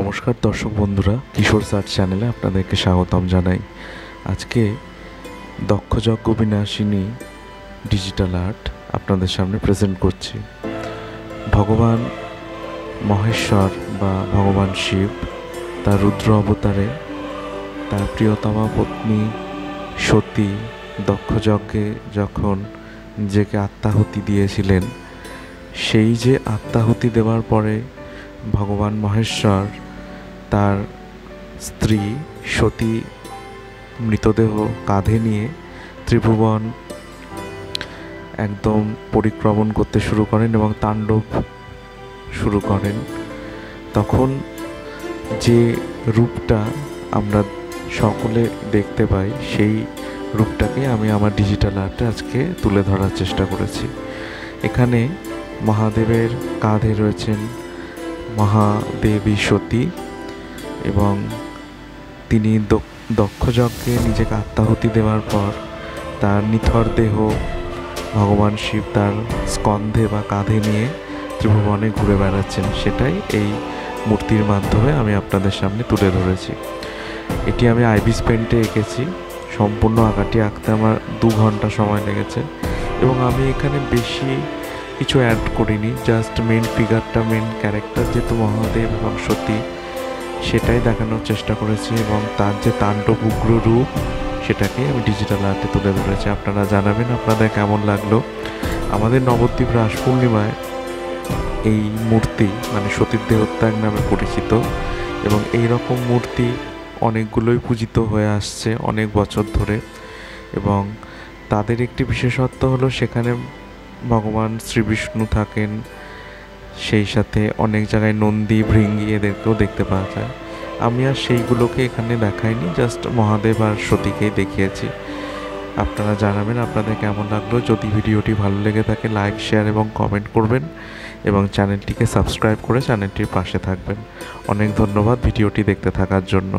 নমস্কার দর্শক বন্ধুরা, কিশোর সার্চ চ্যানেলে আপনাদেরকে স্বাগতম জানাই। আজকে দক্ষ যজ্ঞ বিনাশিনী ডিজিটাল আর্ট আপনাদের সামনে প্রেজেন্ট করছি। ভগবান মহেশ্বর বা ভগবান শিব তার রুদ্র অবতারে তার প্রিয়তমা পত্নী সতী দক্ষ যজ্ঞে যখন নিজেকে আত্মাহুতি দিয়েছিলেন, সেই যে আত্মাহুতি দেওয়ার পরে ভগবান মহেশ্বর তার স্ত্রী সতী মৃতদেহ কাঁধে নিয়ে ত্রিভুবন একদম পরিক্রমণ করতে শুরু করেন এবং তাণ্ডব শুরু করেন। তখন যে রূপটা আমরা সকলে দেখতে পাই, সেই রূপটাকে আমি আমার ডিজিটাল আর্টে আজকে তুলে ধরার চেষ্টা করেছি। এখানে মহাদেবের কাঁধে রয়েছেন মহাদেবী সতী এবং তিনি দক্ষ যজ্ঞে নিজেকে আত্মাহুতি দেওয়ার পর তার নিথর দেহ ভগবান শিব তার স্কন্ধে বা কাঁধে নিয়ে ত্রিভুবনে ঘুরে বেড়াচ্ছেন। সেটাই এই মূর্তির মাধ্যমে আমি আপনাদের সামনে তুলে ধরেছি। এটি আমি আইবিস পেন্টে এঁকেছি। সম্পূর্ণ আঁকাটি আঁকতে আমার 2 ঘন্টা সময় লেগেছে এবং আমি এখানে বেশি কিছু অ্যাড করিনি। জাস্ট মেন ফিগারটা, মেন ক্যারেক্টার যেহেতু মহাদেব এবং সতী, সেটাই দেখানোর চেষ্টা করেছি এবং তার যে তাণ্ডব উগ্র রূপ সেটাকে আমি ডিজিটাল আর্টে তুলে ধরেছি। আপনারা জানাবেন আপনাদের কেমন লাগলো। আমাদের নবদ্বীপ রাস পূর্ণিমায় এই মূর্তি মানে সতীর দেহত্যাগ নামে পরিচিত এবং এই রকম মূর্তি অনেকগুলোই পূজিত হয়ে আসছে অনেক বছর ধরে এবং তাদের একটি বিশেষত্ব হলো সেখানে ভগবান শ্রীবিষ্ণু থাকেন, সেই সাথে অনেক জায়গায় নন্দী, ভৃঙ্গি এদেরকেও দেখতে পাওয়া যায়। আমি আর সেইগুলোকে এখানে দেখাইনি, জাস্ট মহাদেব আর সতীকেই দেখিয়েছি। আপনারা জানাবেন আপনাদের কেমন লাগলো। যদি ভিডিওটি ভালো লেগে থাকে লাইক, শেয়ার এবং কমেন্ট করবেন এবং চ্যানেলটিকে সাবস্ক্রাইব করে চ্যানেলটির পাশে থাকবেন। অনেক ধন্যবাদ ভিডিওটি দেখতে থাকার জন্য।